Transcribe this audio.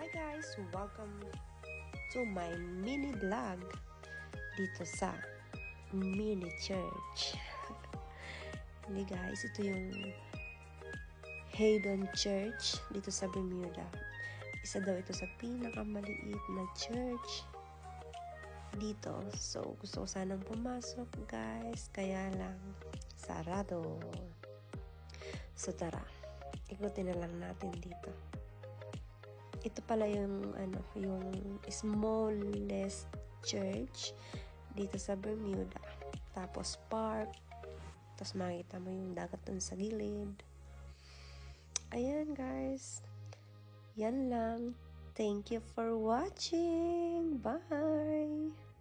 Hi guys! Welcome to my mini vlog dito sa mini church. Hindi guys, ito yung Heydon Church dito sa Bermuda. Isa daw ito sa pinakamaliit na church dito. So, gusto ko sanang pumasok guys, kaya lang sarado. So, tara. Ikutin na lang natin dito. Ito pala yung yung smallest church dito sa Bermuda. Tapos park. Tapos makita mo yung dagat dun sa gilid. Ayan guys. Yan lang. Thank you for watching. Bye!